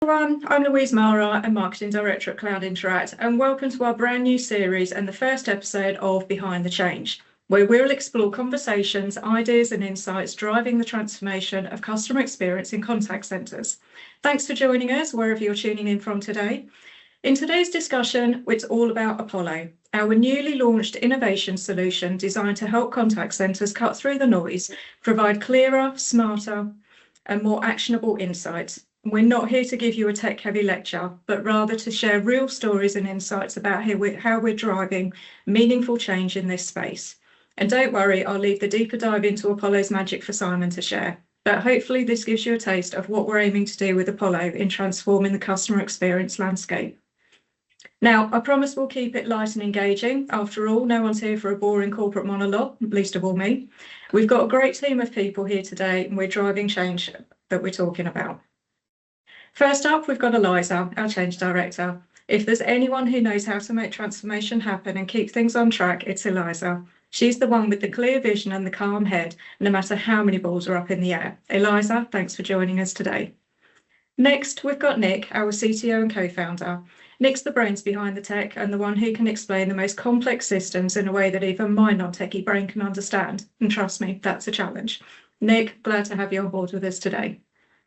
Everyone, I'm Louise Mahrra, and Marketing Director at Cloud Interact, and welcome to our brand new series and the first episode of Behind the Change, where we'll explore conversations, ideas and insights driving the transformation of customer experience in contact centres. Thanks for joining us wherever you're tuning in from today. In today's discussion, it's all about Apollo, our newly launched innovation solution designed to help contact centres cut through the noise, provide clearer, smarter and more actionable insights. We're not here to give you a tech-heavy lecture, but rather to share real stories and insights about how we're driving meaningful change in this space. And don't worry, I'll leave the deeper dive into Apollo's magic for Simon to share. But hopefully this gives you a taste of what we're aiming to do with Apollo in transforming the customer experience landscape. Now, I promise we'll keep it light and engaging. After all, no one's here for a boring corporate monologue, least of all me. We've got a great team of people here today, and we're driving change that we're talking about. First up, we've got Eliza, our change director. If there's anyone who knows how to make transformation happen and keep things on track, it's Eliza. She's the one with the clear vision and the calm head, no matter how many balls are up in the air. Eliza, thanks for joining us today. Next, we've got Nick, our CTO and co-founder. Nick's the brains behind the tech and the one who can explain the most complex systems in a way that even my non-techie brain can understand. And trust me, that's a challenge. Nick, glad to have you on board with us today.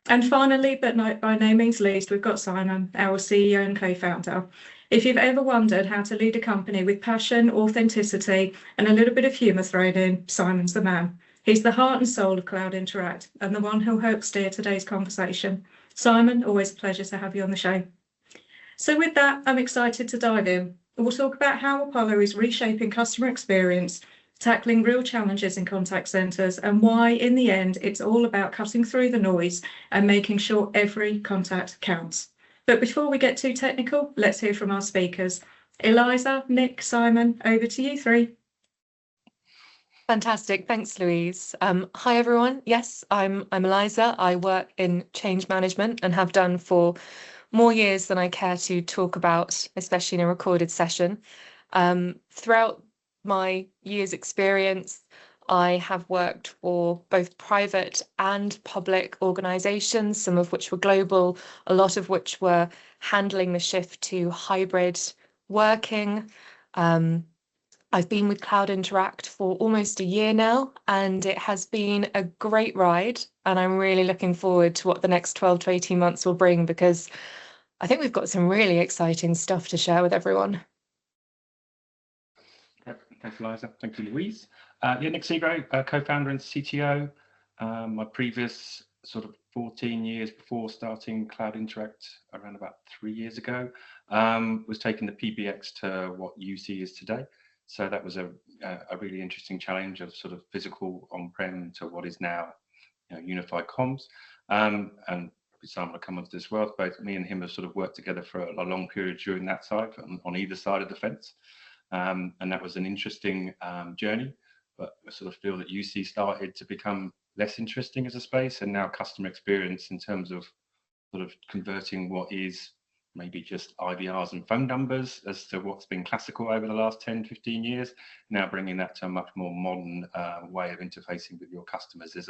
And finally, but by no means least, we've got Simon, our CEO and co-founder. If you've ever wondered how to lead a company with passion, authenticity, and a little bit of humour thrown in, Simon's the man. He's the heart and soul of Cloud Interact and the one who'll help steer today's conversation. Simon, always a pleasure to have you on the show. So with that, I'm excited to dive in. We'll talk about how Apollo is reshaping customer experience, tackling real challenges in contact centres, and why, in the end, it's all about cutting through the noise and making sure every contact counts. But before we get too technical, let's hear from our speakers. Eliza, Nick, Simon, over to you three. Fantastic. Thanks, Louise. Hi, everyone. Yes, I'm Eliza. I work in change management and have done for more years than I care to talk about, especially in a recorded session. Throughout my year's experience, I have worked for both private and public organisations, some of which were global, a lot of which were handling the shift to hybrid working. I've been with Cloud Interact for almost a year now, and it has been a great ride. And I'm really looking forward to what the next 12 to 18 months will bring, because I think we've got some really exciting stuff to share with everyone. Thanks, Eliza. Thank you, Louise. Nick Seagrave, co-founder and CTO. My previous sort of 14 years before starting Cloud Interact, around about 3 years ago, was taking the PBX to what UC is today. So that was a really interesting challenge of sort of physical on-prem to what is now, unified comms. And Simon will come onto this as well. Both me and him have sort of worked together for a long period during that side, on either side of the fence. And that was an interesting journey, but I sort of feel that UC started to become less interesting as a space, and now customer experience in terms of sort of converting what is maybe just IVRs and phone numbers as to what's been classical over the last 10, 15 years, now bringing that to a much more modern way of interfacing with your customers is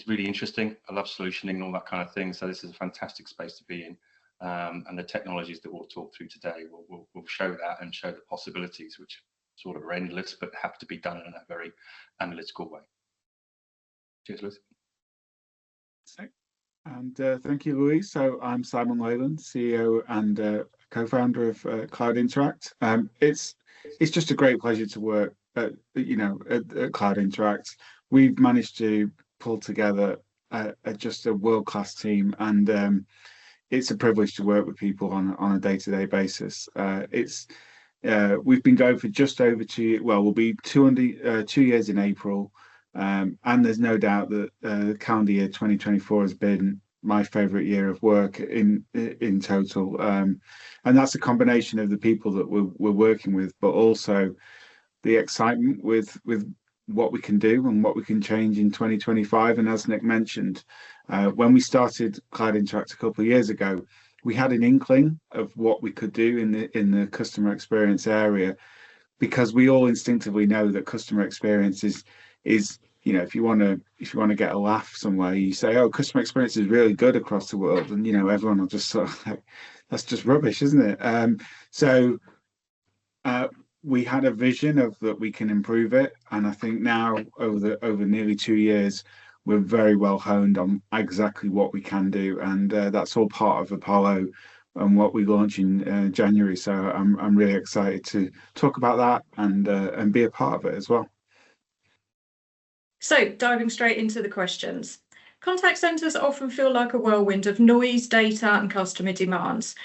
really interesting. I love solutioning and all that kind of thing. So this is a fantastic space to be in. And the technologies that we'll talk through today will show that and show the possibilities, which sort of are endless, but have to be done in a very analytical way. Cheers, Louise. And thank you, Louise. So I'm Simon Leyland, CEO and co-founder of Cloud Interact. It's just a great pleasure to work at Cloud Interact. We've managed to pull together just a world-class team, and it's a privilege to work with people on a day-to-day basis. We've been going for just over we'll be 2 years in April, and there's no doubt that calendar year 2024 has been my favourite year of work in total, and that's a combination of the people that we're working with, but also the excitement with what we can do and what we can change in 2025. And as Nick mentioned, when we started Cloud Interact a couple of years ago, we had an inkling of what we could do in the customer experience area, because we all instinctively know that customer experience is if you want to get a laugh somewhere, you say, "Oh, customer experience is really good across the world," and everyone will just sort of like, "That's just rubbish, isn't it?" So we had a vision of that we can improve it, and I think now over nearly 2 years, we're very well honed on exactly what we can do, and that's all part of Apollo and what we launch in January. So I'm really excited to talk about that and be a part of it as well. So diving straight into the questions. Contact centres often feel like a whirlwind of noise, data and customer demands.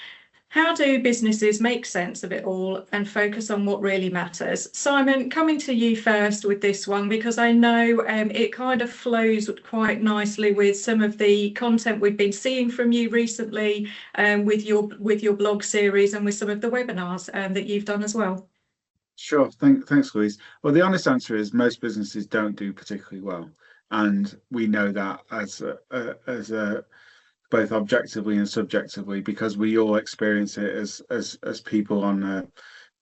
How do businesses make sense of it all and focus on what really matters? Simon, coming to you first with this one, because I know it kind of flows quite nicely with some of the content we've been seeing from you recently, with your blog series and with some of the webinars that you've done as well. Sure. Thanks, Louise. Well, the honest answer is most businesses don't do particularly well, and we know that as both objectively and subjectively, because we all experience it as people on a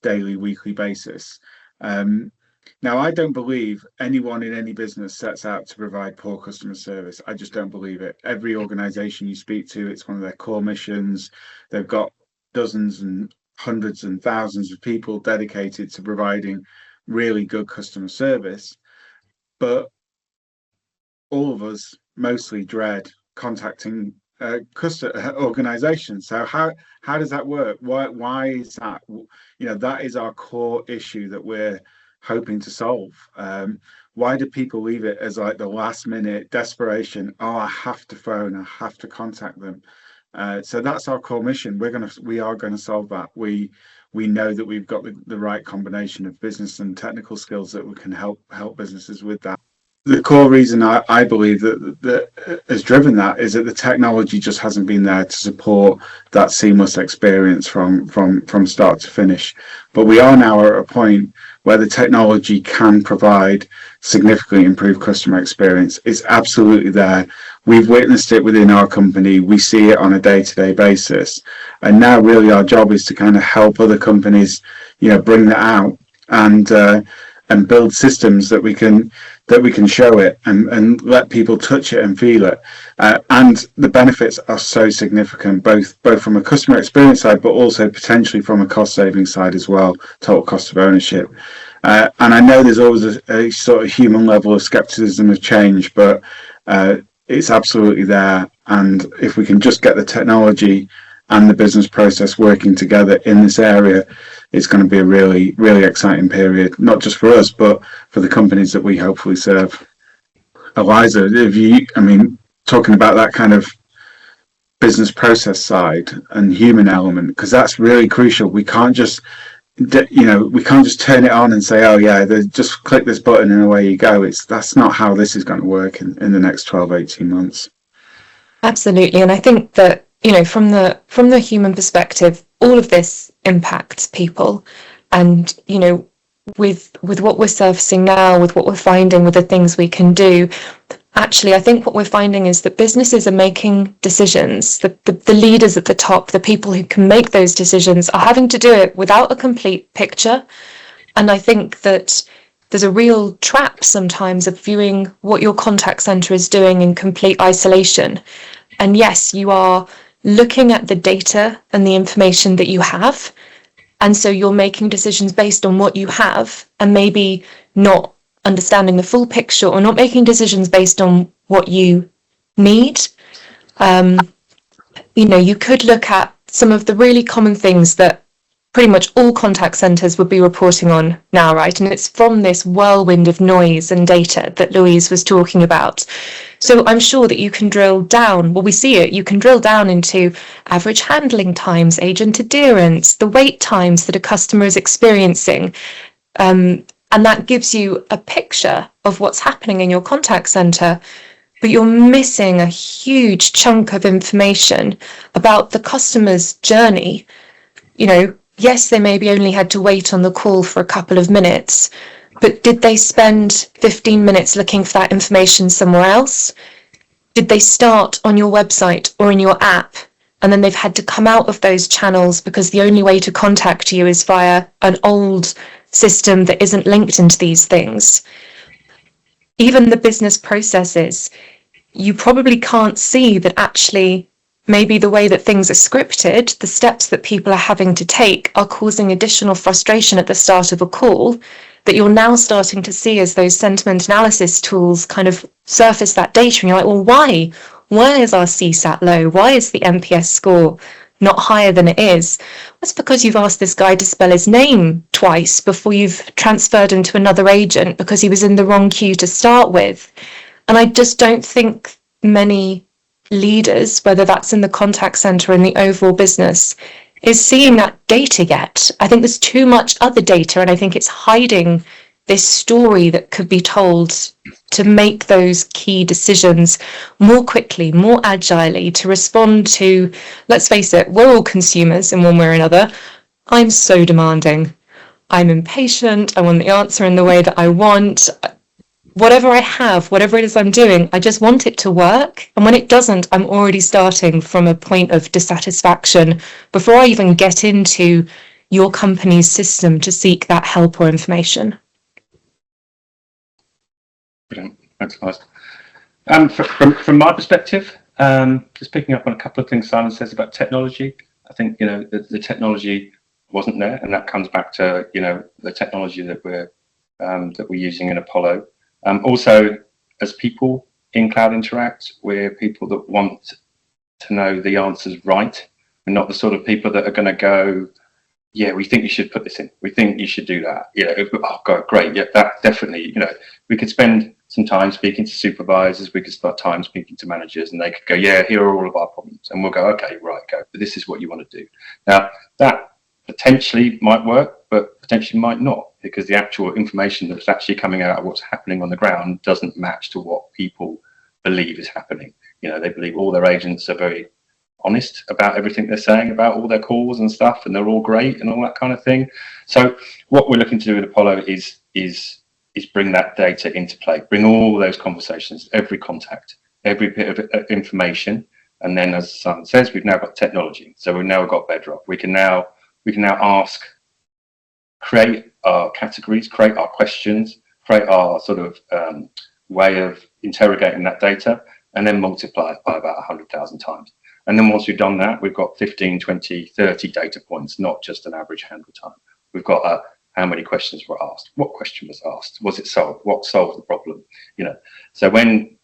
daily, weekly basis. Now, I don't believe anyone in any business sets out to provide poor customer service. I just don't believe it. Every organization you speak to, it's one of their core missions. They've got dozens and hundreds and thousands of people dedicated to providing really good customer service, but all of us mostly dread contacting customer organizations. So how does that work? Why is that? That is our core issue that we're hoping to solve. Why do people leave it as like the last minute desperation? Oh, I have to phone, I have to contact them. So that's our core mission. We are going to solve that. We know that we've got the right combination of business and technical skills that we can help businesses with that. The core reason I believe that has driven that is that the technology just hasn't been there to support that seamless experience from start to finish. But we are now at a point where the technology can provide significantly improved customer experience. It's absolutely there. We've witnessed it within our company. We see it on a day-to-day basis. And now really our job is to kind of help other companies, bring that out and build systems that we can show it and let people touch it and feel it. And the benefits are so significant, both from a customer experience side, but also potentially from a cost saving side as well, total cost of ownership. And I know there's always a sort of human level of skepticism of change, but it's absolutely there. And if we can just get the technology and the business process working together in this area, it's going to be a really, really exciting period, not just for us, but for the companies that we hopefully serve. Eliza, talking about that kind of business process side and human element, because that's really crucial. We can't just, turn it on and say, oh yeah, just click this button and away you go. That's not how this is going to work in the next 12, 18 months. Absolutely. And I think that, from the human perspective, all of this impacts people. And, with what we're surfacing now, with what we're finding, with the things we can do, actually, I think what we're finding is that businesses are making decisions. The leaders at the top, the people who can make those decisions, are having to do it without a complete picture. And I think that there's a real trap sometimes of viewing what your contact center is doing in complete isolation. And yes, you are looking at the data and the information that you have. And so you're making decisions based on what you have and maybe not understanding the full picture or not making decisions based on what you need. You could look at some of the really common things that pretty much all contact centers would be reporting on now, right? And it's from this whirlwind of noise and data that Louise was talking about. So I'm sure that you can drill down, we see it, you can drill down into average handling times, agent adherence, the wait times that a customer is experiencing. And that gives you a picture of what's happening in your contact center, but you're missing a huge chunk of information about the customer's journey. Yes, they maybe only had to wait on the call for a couple of minutes, but did they spend 15 minutes looking for that information somewhere else? Did they start on your website or in your app, and then they've had to come out of those channels because the only way to contact you is via an old system that isn't linked into these things? even the business processes, you probably can't see that actually maybe the way that things are scripted, the steps that people are having to take are causing additional frustration at the start of a call that you're now starting to see as those sentiment analysis tools kind of surface that data. And you're like, well, why? Why is our CSAT low? Why is the NPS score not higher than it is? That's because you've asked this guy to spell his name twice before you've transferred him to another agent because he was in the wrong queue to start with. And I just don't think many leaders, whether that's in the contact center or in the overall business, is seeing that data yet. I think there's too much other data, and I think it's hiding this story that could be told to make those key decisions more quickly, more agilely, to respond to, let's face it, we're all consumers in one way or another. I'm so demanding. I'm impatient. I want the answer in the way that I want. Whatever I have, whatever it is I'm doing, I just want it to work. And when it doesn't, I'm already starting from a point of dissatisfaction before I even get into your company's system to seek that help or information. Brilliant. Thanks, Liz. From my perspective, just picking up on a couple of things Simon says about technology, I think, the technology wasn't there, and that comes back to, the technology that we're using in Apollo. Also, as people in Cloud Interact, we're people that want to know the answers right. We're not the sort of people that are going to go, yeah, we think you should put this in. We think you should do that. Oh, God, great. Yeah, that definitely, we could spend some time speaking to supervisors. We could start time speaking to managers, and they could go, yeah, here are all of our problems. And we'll go, okay, right, go. But this is what you want to do. Now, that potentially might work, but potentially might not, because the actual information that's actually coming out of what's happening on the ground doesn't match to what people believe is happening. They believe all their agents are very honest about everything they're saying about all their calls and stuff, and they're all great and all that kind of thing. So what we're looking to do with Apollo is bring that data into play, bring all those conversations, every contact, every bit of information. And then, as Simon says, we've now got technology. So we've now got Bedrock. We can now ask, create our categories, create our questions, create our sort of way of interrogating that data, and then multiply it by about 100,000 times. And then once we've done that, we've got 15, 20, 30 data points, not just an average handle time. We've got how many questions were asked, what question was asked, was it solved, what solved the problem, So when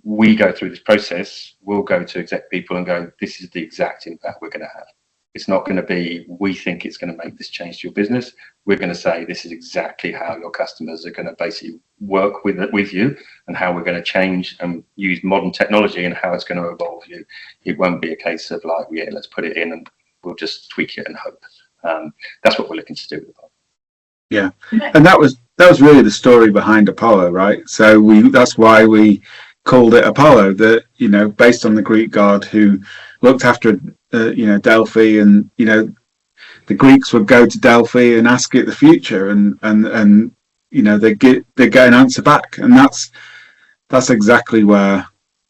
we go through this process, we'll go to exec people and go, this is the exact impact we're going to have. It's not going to be, we think it's going to make this change to your business. We're going to say, this is exactly how your customers are going to basically work with you, and how we're going to change and use modern technology and how it's going to evolve you. It won't be a case of like, yeah, let's put it in and we'll just tweak it and hope. That's what we're looking to do with Apollo. Yeah, and that was really the story behind Apollo, right? So that's why we called it Apollo, that based on the Greek god who looked after Delphi, and the Greeks would go to Delphi and ask it the future, and they get an answer back, and that's exactly where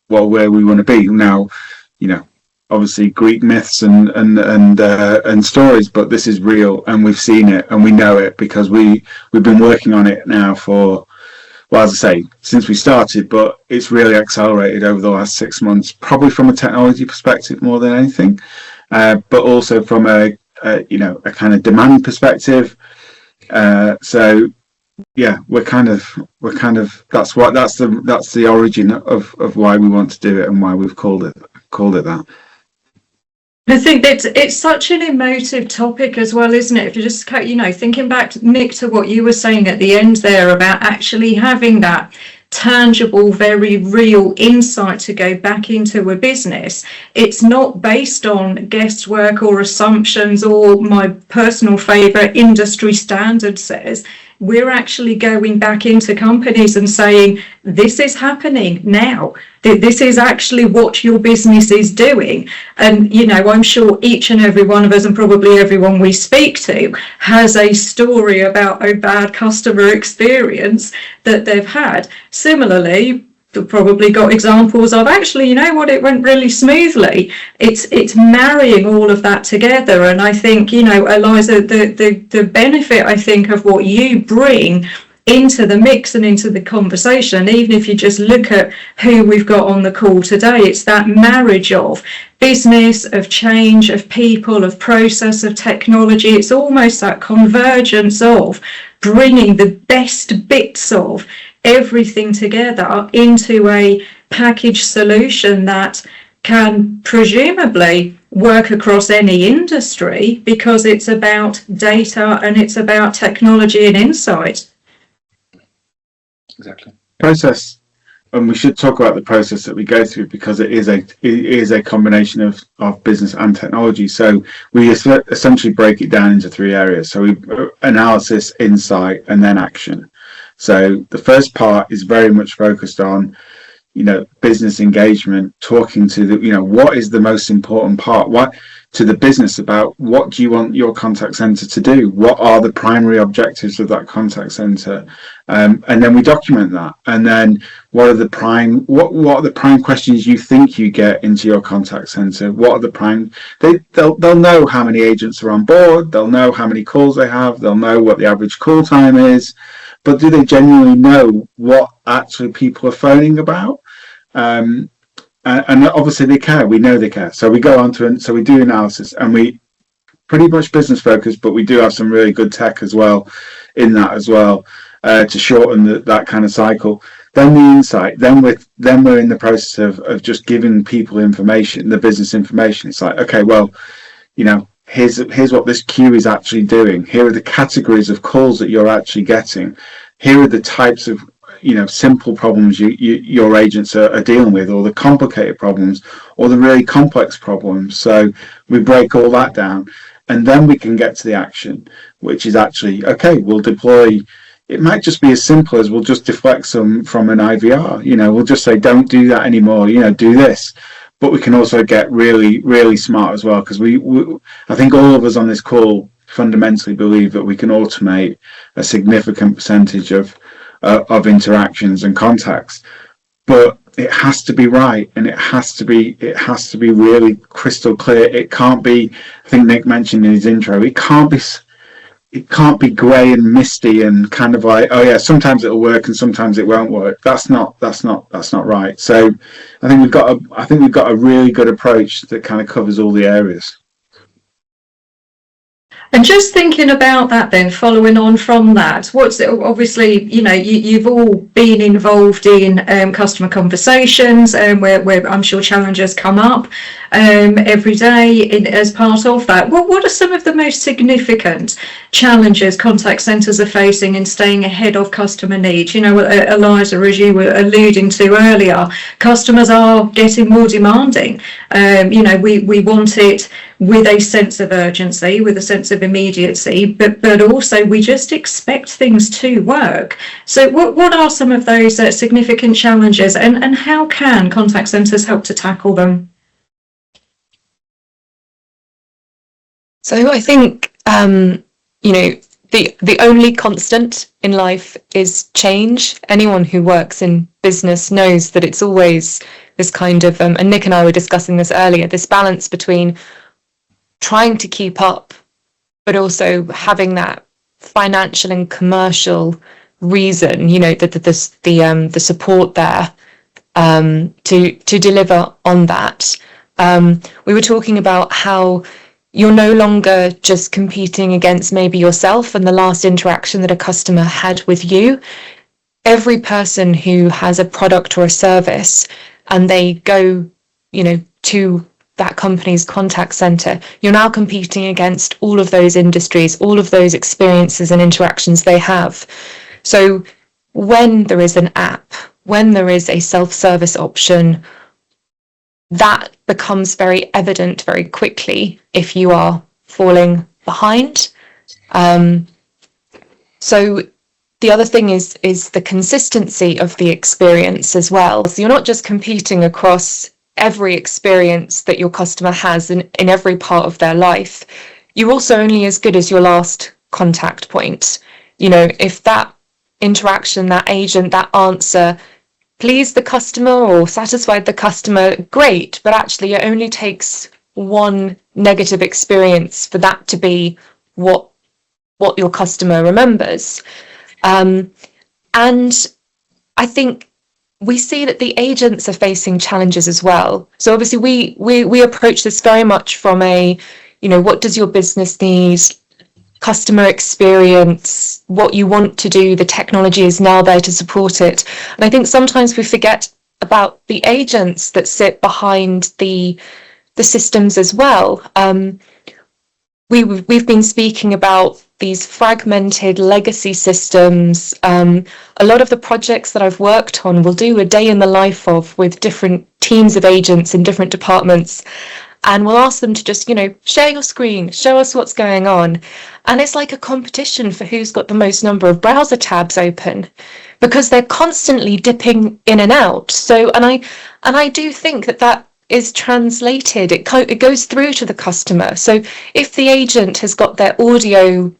we want to be now. Obviously Greek myths and stories, but this is real, and we've seen it and we know it because we've been working on it now for, well, as I say, since we started, but it's really accelerated over the last 6 months, probably from a technology perspective more than anything, but also from a kind of demand perspective. So yeah, we're kind of that's the origin of why we want to do it and why we've called it that. I think that it's such an emotive topic as well, isn't it? If you just, thinking back, Mick, to what you were saying at the end there about actually having that tangible, very real insight to go back into a business. It's not based on guesswork or assumptions or my personal favourite industry standard says. We're actually going back into companies and saying, this is happening now. This is actually what your business is doing. And, I'm sure each and every one of us, and probably everyone we speak to, has a story about a bad customer experience that they've had. Similarly, they've probably got examples of, actually, it went really smoothly. It's marrying all of that together. And I think, Eliza, the benefit, I think, of what you bring into the mix and into the conversation. Even if you just look at who we've got on the call today, it's that marriage of business, of change, of people, of process, of technology. It's almost that convergence of bringing the best bits of everything together into a package solution that can presumably work across any industry, because it's about data and it's about technology and insight. Exactly. Process, and we should talk about the process that we go through, because it is a combination of business and technology. So we essentially break it down into three areas. So we analysis, insight, and then action. So the first part is very much focused on, business engagement, talking to the, what is the most important part, what to the business about what do you want your contact center to do? What are the primary objectives of that contact center? And then we document that. And then what are the prime questions you think you get into your contact center? What are the prime, they'll know how many agents are on board. They'll know how many calls they have. They'll know what the average call time is, but do they genuinely know what actually people are phoning about? And obviously they care. We know they care. So we go on to, so we do analysis, and we pretty much business focused, but we do have some really good tech as well in that as well, to shorten that kind of cycle. Then the insight, then we're in the process of just giving people information, the business information. It's like, okay, well, here's what this queue is actually doing. Here are the categories of calls that you're actually getting. Here are the types of simple problems your agents are dealing with, or the complicated problems, or the really complex problems. So we break all that down, and then we can get to the action, which is actually, okay, we'll deploy. It might just be as simple as we'll just deflect some from an IVR. We'll just say, don't do that anymore, do this. But we can also get really, really smart as well, because I think all of us on this call fundamentally believe that we can automate a significant percentage of interactions and contacts, but it has to be right, and it has to be really crystal clear. It can't be, I think Nick mentioned in his intro, it can't be grey and misty and kind of like, oh yeah, sometimes it'll work and sometimes it won't work. That's not right. So I think we've got a really good approach that kind of covers all the areas. And just thinking about that then, following on from that, obviously, you've all been involved in customer conversations, where I'm sure challenges come up every day as part of that. What are some of the most significant challenges contact centres are facing in staying ahead of customer needs? Eliza, as you were alluding to earlier, customers are getting more demanding. We want it with a sense of urgency, with a sense of immediacy, but also we just expect things to work. So what are some of those significant challenges, and how can contact centres help to tackle them? So I think, the only constant in life is change. Anyone who works in business knows that it's always this kind of, and Nick and I were discussing this earlier, this balance between trying to keep up, but also having that financial and commercial reason, the support there to deliver on that. We were talking about how you're no longer just competing against maybe yourself and the last interaction that a customer had with you. Every person who has a product or a service and they go, to that company's contact center, you're now competing against all of those industries, all of those experiences and interactions they have. So when there is an app, when there is a self-service option, that becomes very evident very quickly if you are falling behind. So the other thing is the consistency of the experience as well. So you're not just competing across every experience that your customer has in every part of their life. You're also only as good as your last contact point. If that interaction, that agent, that answer pleased the customer or satisfied the customer, great, but actually it only takes one negative experience for that to be what your customer remembers. And And I think we see that the agents are facing challenges as well. So obviously we approach this very much from a, what does your business need? Customer experience, what you want to do, the technology is now there to support it. And I think sometimes we forget about the agents that sit behind the systems as well. We've been speaking about these fragmented legacy systems. A lot of the projects that I've worked on will do a day in the life of with different teams of agents in different departments. And we'll ask them to just, share your screen, show us what's going on. And it's like a competition for who's got the most number of browser tabs open, because they're constantly dipping in and out. So, and I do think that is translated. It goes through to the customer. So if the agent has got their audio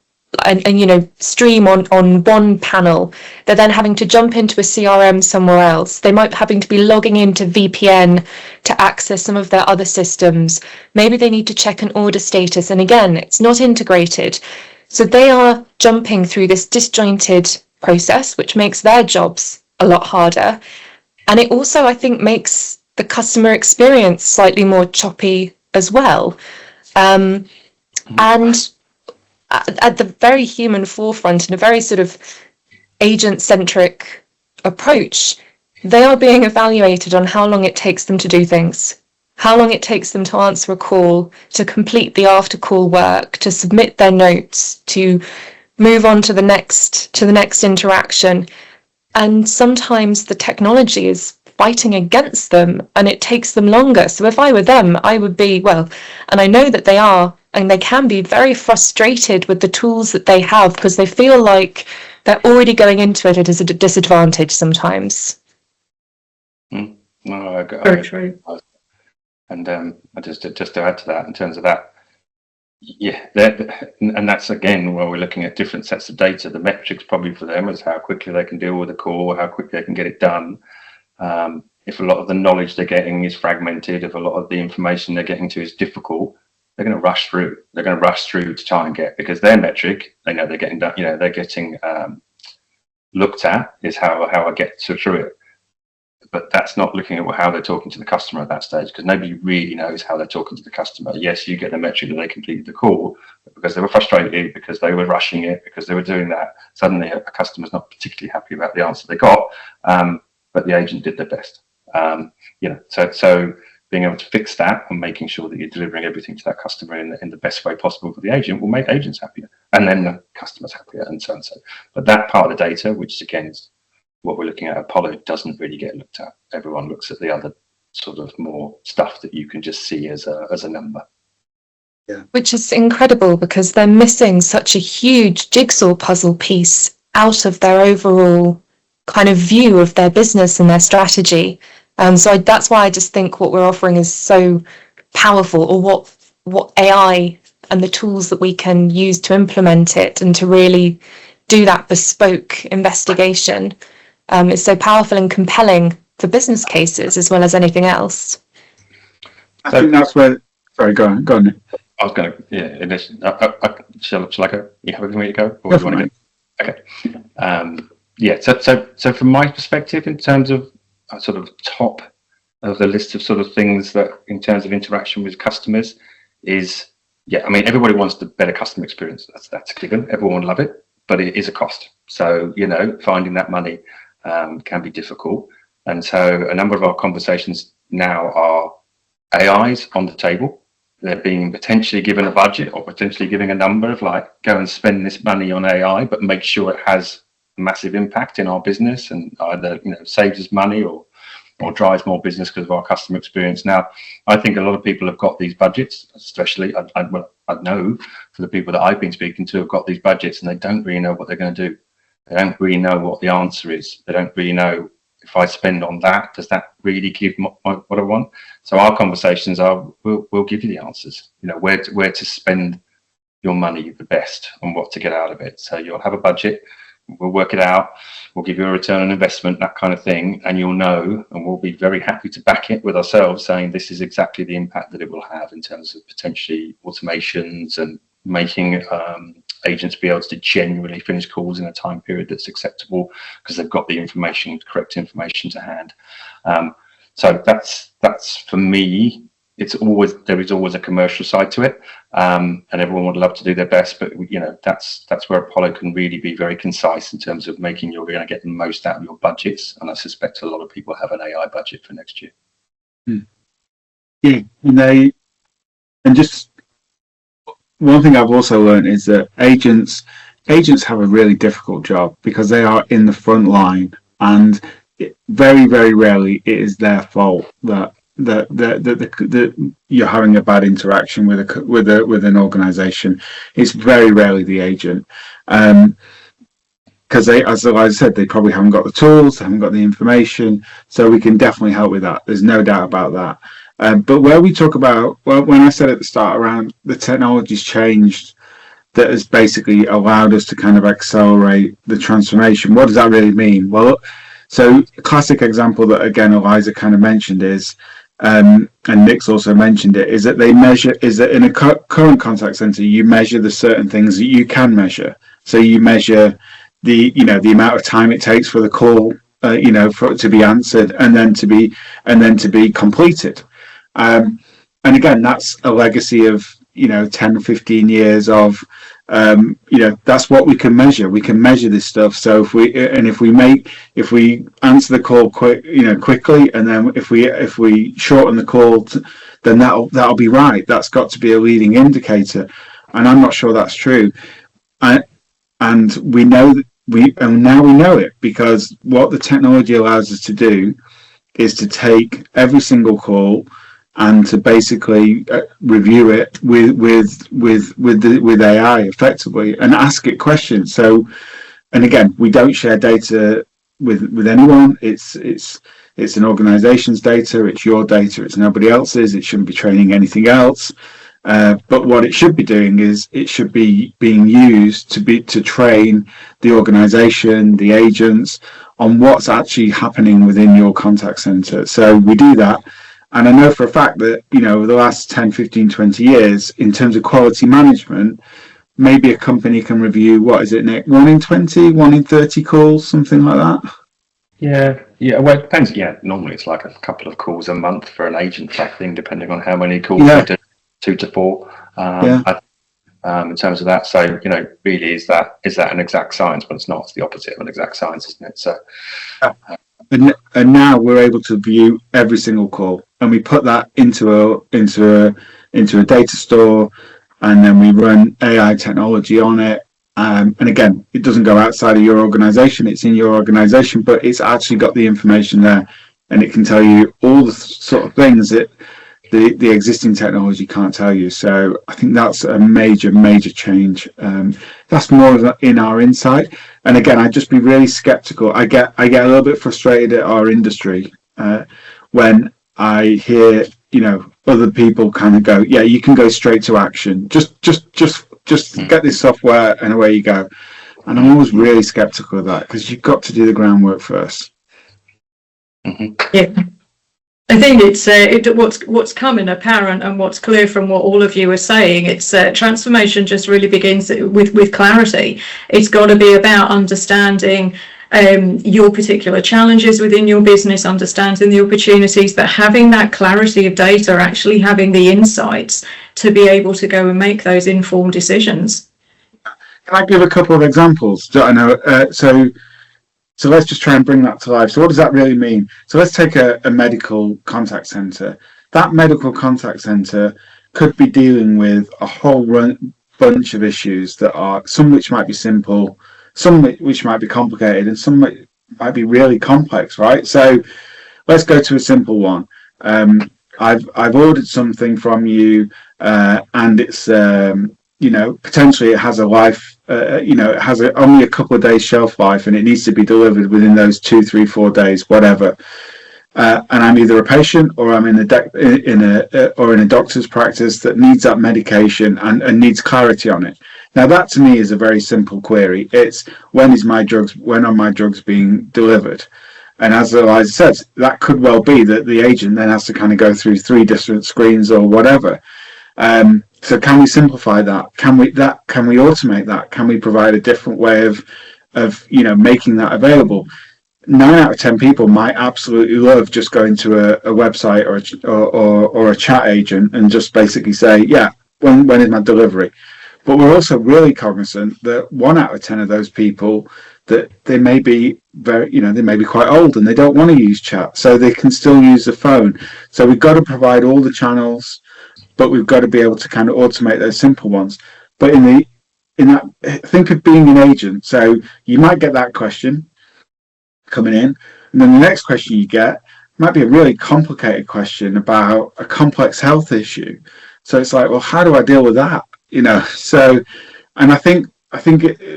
and stream on one panel, they're then having to jump into a CRM somewhere else. They might be having to be logging into VPN to access some of their other systems. Maybe they need to check an order status, and again, it's not integrated. So they are jumping through this disjointed process, which makes their jobs a lot harder. And it also, I think, makes the customer experience slightly more choppy as well. And at the very human forefront, in a very sort of agent-centric approach, they are being evaluated on how long it takes them to do things, how long it takes them to answer a call, to complete the after-call work, to submit their notes, to move on to the next interaction. And sometimes the technology is fighting against them and it takes them longer. So if I were them, I would be, and I know that they are, and they can be very frustrated with the tools that they have, because they feel like they're already going into it at a disadvantage sometimes. No, Very true. And just to add to that, in terms of that, and that's again where we're looking at different sets of data. The metrics probably for them is how quickly they can deal with a call, how quickly they can get it done. If a lot of the knowledge they're getting is fragmented, if a lot of the information they're getting to is difficult, they're going to rush through. They're going to rush through to try and get, because their metric, they know they're getting done. They're getting looked at is how I get through it. But that's not looking at how they're talking to the customer at that stage, because nobody really knows how they're talking to the customer. Yes, you get the metric that they completed the call, but because they were frustrated, because they were rushing it, because they were doing that, suddenly a customer's not particularly happy about the answer they got, but the agent did their best. So being able to fix that and making sure that you're delivering everything to that customer in the best way possible for the agent will make agents happier, and then the customers happier, and so and so. But that part of the data, which again is what we're looking at, Apollo doesn't really get looked at. Everyone looks at the other sort of more stuff that you can just see as a number. Yeah. Which is incredible, because they're missing such a huge jigsaw puzzle piece out of their overall kind of view of their business and their strategy. So that's why I just think what we're offering is so powerful, or what AI and the tools that we can use to implement it and to really do that bespoke investigation is so powerful and compelling for business cases as well as anything else. I think that's where. Sorry, go on. Nick. I was going to. Shall I go? You have me to go, or do you want to go? Okay. So from my perspective, in terms of sort of top of the list of sort of things that in terms of interaction with customers is, everybody wants the better customer experience. That's a given. Everyone will love it, but it is a cost. So, finding that money can be difficult. And so a number of our conversations now are AIs on the table. They're being potentially given a budget, or potentially giving a number of go and spend this money on AI, but make sure it has massive impact in our business and either saves us money or drives more business because of our customer experience. Now, I think a lot of people have got these budgets, especially I know for the people that I've been speaking to have got these budgets, and they don't really know what they're going to do. They don't really know what the answer is. They don't really know, if I spend on that, does that really give what I want? So our conversations are, we'll give you the answers, where to spend your money the best and what to get out of it. So you'll have a budget. We'll work it out. We'll give you a return on investment, that kind of thing, and you'll know, and we'll be very happy to back it with ourselves, saying this is exactly the impact that it will have in terms of potentially automations and making agents be able to genuinely finish calls in a time period that's acceptable because they've got the information, correct information to hand. So that's for me. There is always a commercial side to it, and everyone would love to do their best, but that's where Apollo can really be very concise in terms of making you're going to get the most out of your budgets. And I suspect a lot of people have an AI budget for next year. Yeah, and just one thing I've also learned is that agents have a really difficult job because they are in the front line, and very, very rarely it is their fault that you're having a bad interaction with an organization. It's very rarely the agent, because as I said, they probably haven't got the tools, they haven't got the information, so we can definitely help with that. There's no doubt about that. But where we talk about, well, when I said at the start around the technology's changed, that has basically allowed us to kind of accelerate the transformation. What does that really mean? Well, so a classic example that again Eliza kind of mentioned is, and Nick's also mentioned it, is that in a current contact center you measure the certain things that you can measure. So you measure the amount of time it takes for the call, for it to be answered and then to be completed. And again, that's a legacy of 10 or 15 years of that's what we can measure. We can measure this stuff. So if we answer the call quickly, and then if we shorten the call, then that'll be right. That's got to be a leading indicator, and I'm not sure that's true. And we know now we know it, because what the technology allows us to do is to take every single call and to basically review it with AI effectively and ask it questions. So, and again, we don't share data with anyone. It's an organization's data. It's your data. It's nobody else's. It shouldn't be training anything else. But what it should be doing is it should be being used to train the organization, the agents, on what's actually happening within your contact center. So we do that. And I know for a fact that, over the last 10, 15, 20 years, in terms of quality management, maybe a company can review, what is it, Nick, 1 in 20, 1 in 30 calls, something like that? Yeah. Well, it depends. Yeah, normally it's like a couple of calls a month for an agent type thing, depending on how many calls we do, 2 to 4. In terms of that, so really, is that an exact science? But it's not. It's the opposite of an exact science, isn't it? So. And now we're able to view every single call, and we put that into a data store, and then we run AI technology on it. And again, it doesn't go outside of your organization; it's in your organization, but it's actually got the information there, and it can tell you all the sort of things that the existing technology can't tell you. So I think that's a major change. That's more in our insight. And again, I'd just be really skeptical. I get a little bit frustrated at our industry when I hear other people kind of go, yeah, you can go straight to action. Just get this software and away you go. And I'm always really skeptical of that, because you've got to do the groundwork first. Mm-hmm. Yeah. I think it's what's coming apparent and what's clear from what all of you are saying. It's transformation just really begins with clarity. It's got to be about understanding your particular challenges within your business, understanding the opportunities, but having that clarity of data, actually having the insights to be able to go and make those informed decisions. Can I give a couple of examples? I know. So let's just try and bring that to life. So what does that really mean? So let's take a medical contact center. That medical contact center could be dealing with a whole bunch of issues that are, some which might be simple, some which might be complicated, and some might be really complex, right? So let's go to a simple one. I've ordered something from you, and it's potentially it has a life. It has only a couple of days shelf life, and it needs to be delivered within those 2, 3, 4 days, whatever. And I'm either a patient or I'm in a doctor's practice that needs that medication and needs clarity on it. Now, that to me is a very simple query. It's when are my drugs being delivered? And as Eliza says, that could well be that the agent then has to kind of go through 3 different screens or whatever. So can we simplify that? Can we automate that? Can we provide a different way of making that available? 9 out of 10 people might absolutely love just going to a website or a chat agent and just basically say, yeah, when is my delivery? But we're also really cognizant that 1 out of 10 of those people, that they may be they may be quite old and they don't want to use chat, so they can still use the phone. So we've got to provide all the channels, but we've got to be able to kind of automate those simple ones. But in that, think of being an agent. So you might get that question coming in, and then the next question you get might be a really complicated question about a complex health issue. So it's like, well, how do I deal with that? So, and I think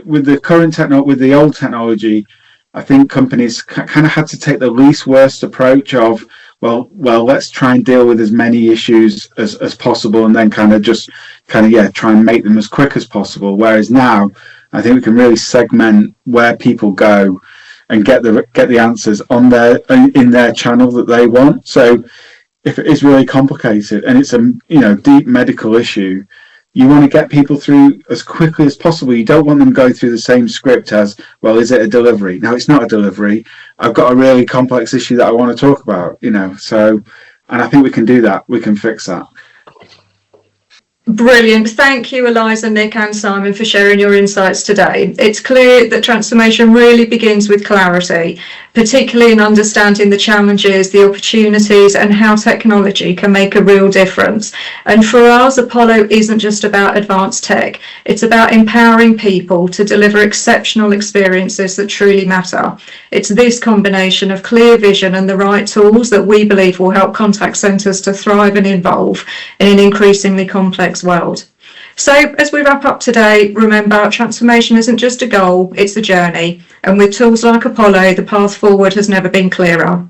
with the current with the old technology, I think companies kind of had to take the least worst approach of, well, let's try and deal with as many issues as possible, and then try and make them as quick as possible. Whereas now, I think we can really segment where people go and get the answers in their channel that they want. So if it is really complicated and it's a deep medical issue, you want to get people through as quickly as possible. You don't want them going through the same script as, well, is it a delivery? No, it's not a delivery. I've got a really complex issue that I want to talk about, So, and I think we can do that. We can fix that. Brilliant. Thank you, Eliza, Nick and Simon, for sharing your insights today. It's clear that transformation really begins with clarity, particularly in understanding the challenges, the opportunities, and how technology can make a real difference. And for us, Apollo isn't just about advanced tech. It's about empowering people to deliver exceptional experiences that truly matter. It's this combination of clear vision and the right tools that we believe will help contact centres to thrive and evolve in an increasingly complex world. So as we wrap up today, remember, transformation isn't just a goal, it's a journey. And with tools like Apollo, the path forward has never been clearer.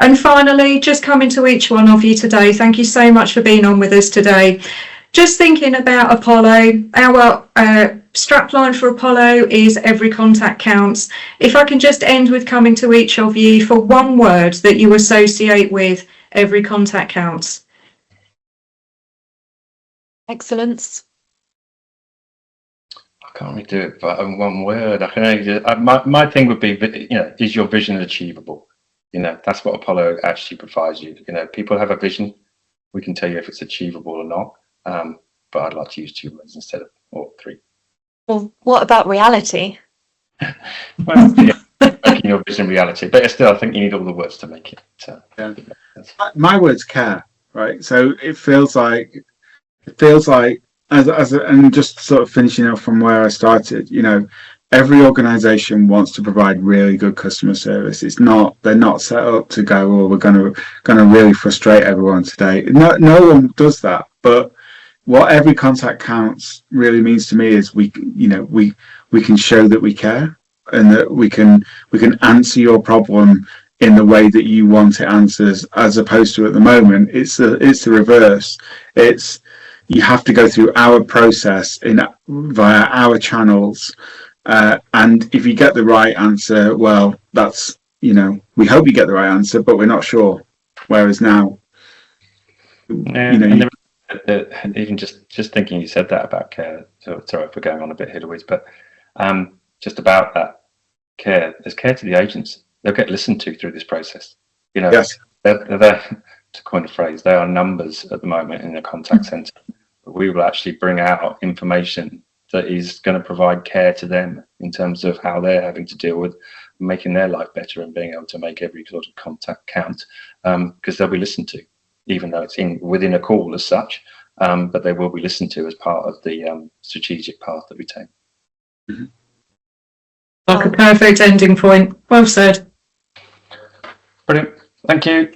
And finally, just coming to each one of you today, thank you so much for being on with us today. Just thinking about Apollo, our strapline for Apollo is every contact counts. If I can just end with coming to each of you for one word that you associate with every contact counts. Excellence. I can't really do it but in one word. I can my thing would be, is your vision achievable? That's what Apollo actually provides you. People have a vision. We can tell you if it's achievable or not. But I'd like to use 2 words instead of 3. Well, what about reality? Well, making your vision reality. But still, I think you need all the words to make it. My word's care, right? So it feels like and just sort of finishing off from where I started, every organization wants to provide really good customer service. They're not set up to go, oh, we're going to really frustrate everyone today. No one does that. But what every contact counts really means to me is we can show that we care, and that we can answer your problem in the way that you want it answered, as opposed to at the moment it's the reverse. You have to go through our process via our channels, and if you get the right answer, well, that's we hope you get the right answer, but we're not sure. Whereas now, even just thinking you said that about care. So sorry if we're going on a bit here, Louise, but just about that care. There's care to the agents. They'll get listened to through this process. Yes. They're to coin a phrase, they are numbers at the moment in the contact centre. But we will actually bring out information that is going to provide care to them in terms of how they're having to deal with making their life better and being able to make every sort of contact count, because they'll be listened to, even though it's within a call as such, but they will be listened to as part of the strategic path that we take. Mm-hmm. Like a perfect ending point. Well said. Brilliant. Thank you.